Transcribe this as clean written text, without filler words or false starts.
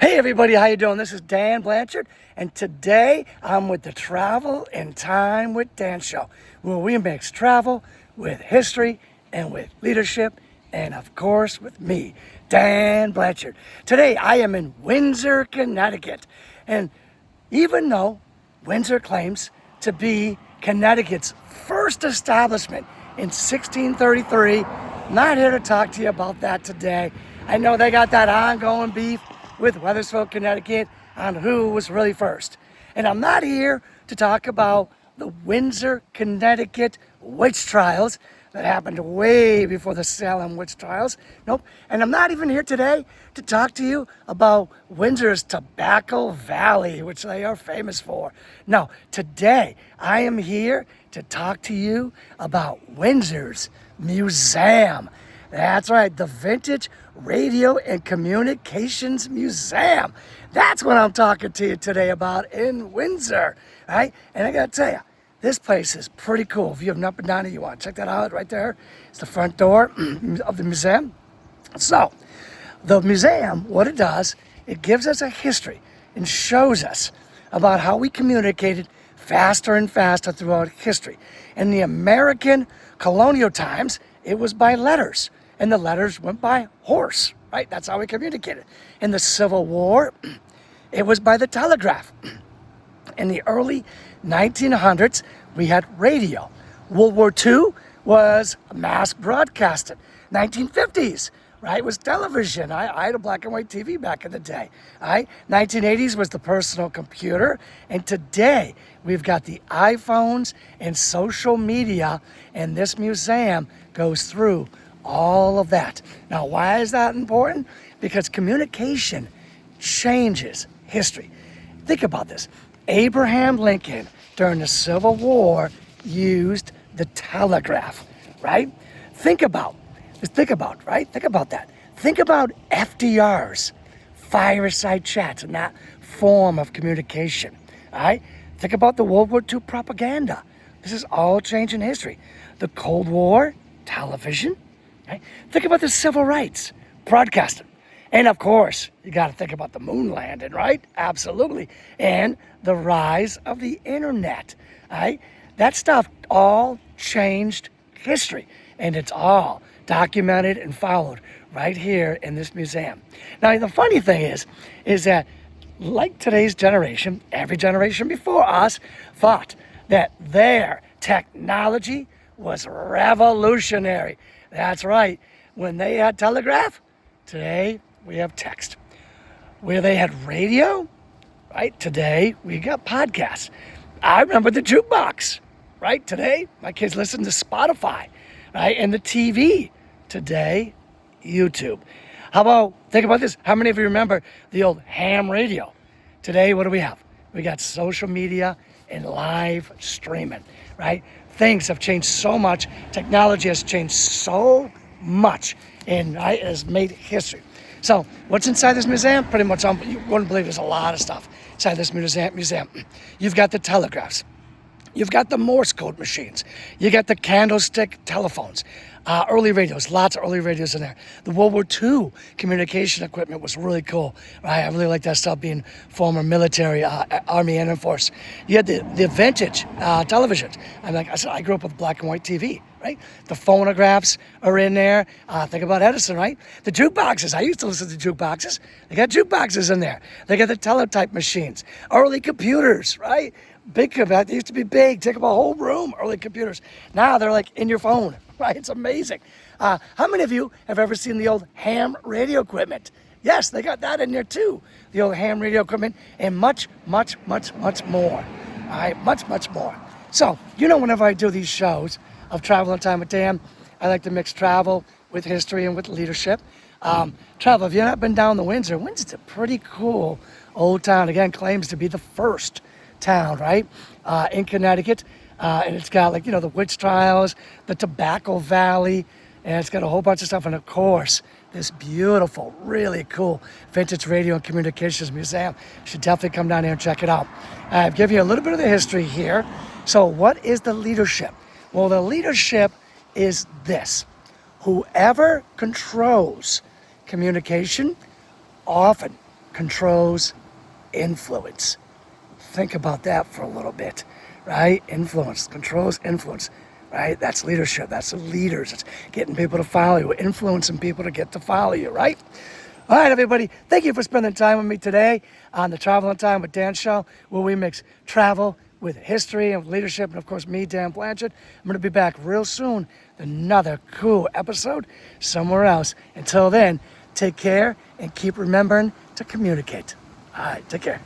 Hey everybody, how you doing? This is Dan Blanchard, and today I'm with the Travel in Time with Dan show, where we mix travel with history and with leadership, and of course with me, Dan Blanchard. Today I am in Windsor, Connecticut, and even though Windsor claims to be Connecticut's first establishment in 1633, not here to talk to you about that today. I know they got that ongoing beef with Wethersfield, Connecticut on who was really first. And I'm not here to talk about the Windsor, Connecticut witch trials that happened way before the Salem witch trials. Nope. And I'm not even here today to talk to you about Windsor's Tobacco Valley, which they are famous for. No, today I am here to talk to you about Windsor's museum. That's right, the Vintage Radio and Communications Museum. That's what I'm talking to you today about in Windsor, right? And I gotta tell you, this place is pretty cool. If you have not been down here, you want to check that out right there. It's the front door of the museum. So, the museum, what it does, it gives us a history and shows us about how we communicated faster and faster throughout history. In the American colonial times, it was by letters. And the letters went by horse, right? That's how we communicated. In the Civil War, it was by the telegraph. In the early 1900s, we had radio. World War II was mass broadcasting. 1950s, right, was television. I had a black and white TV back in the day, right? 1980s was the personal computer. And today, we've got the iPhones and social media, and this museum goes through all of that. Now, why is that important? Because communication changes history. Think about this. Abraham Lincoln, during the Civil War, used the telegraph, right? Think about that. Think about FDR's fireside chats and that form of communication, all right? Think about the World War II propaganda. This is all changing history. The Cold War, television. Right? Think about the civil rights, broadcasting. And of course, you got to think about the moon landing, right? Absolutely. And the rise of the internet, right? That stuff all changed history, and it's all documented and followed right here in this museum. Now, the funny thing is that like today's generation, every generation before us thought that their technology was revolutionary. That's right. When they had telegraph, today we have text. Where they had radio, right? Today we got podcasts. I remember the jukebox, right? Today my kids listen to Spotify, right? And the TV. Today, YouTube. Think about this. How many of you remember the old ham radio? Today, what do we have? We got social media and live streaming, right? Things have changed so much. Technology has changed so much and right, has made history. So what's inside this museum? Pretty much, you wouldn't believe there's a lot of stuff inside this museum. You've got the telegraphs. You've got the Morse code machines. You got the Candlestick telephones. Early radios, lots of early radios in there. The World War II communication equipment was really cool. Right? I really like that stuff, being former military, Army and Air Force. You had the vintage televisions. I grew up with black and white TV, right? The phonographs are in there. Think about Edison, right? The jukeboxes. I used to listen to jukeboxes. They got jukeboxes in there. They got the teletype machines. Early computers, right? Big computer. They used to be big, take up a whole room, early computers. Now they're like in your phone, right? It's amazing. How many of you have ever seen the old ham radio equipment? Yes, they got that in there too. The old ham radio equipment and much, much, much, much more. All right, much, much more. So, whenever I do these shows of Travel in Time with Dan, I like to mix travel with history and with leadership. Travel, if you've not been down to Windsor, Windsor's a pretty cool old town. Again, claims to be the first town, right, in Connecticut. And it's got the witch trials, the Tobacco Valley, and it's got a whole bunch of stuff. And of course, this beautiful, really cool Vintage Radio and Communications Museum. You should definitely come down here and check it out. I've given you a little bit of the history here. So what is the leadership? Well, the leadership is this. Whoever controls communication often controls influence. Think about that for a little bit, right? Influence, controls influence, right? That's leadership. That's the leaders. It's getting people to follow you, influencing people to get to follow you, right? All right, everybody. Thank you for spending time with me today on the Travel in Time with Dan show, where we mix travel with history and with leadership, and of course me, Dan Blanchard. I'm going to be back real soon with another cool episode somewhere else. Until then, take care and keep remembering to communicate. All right, take care.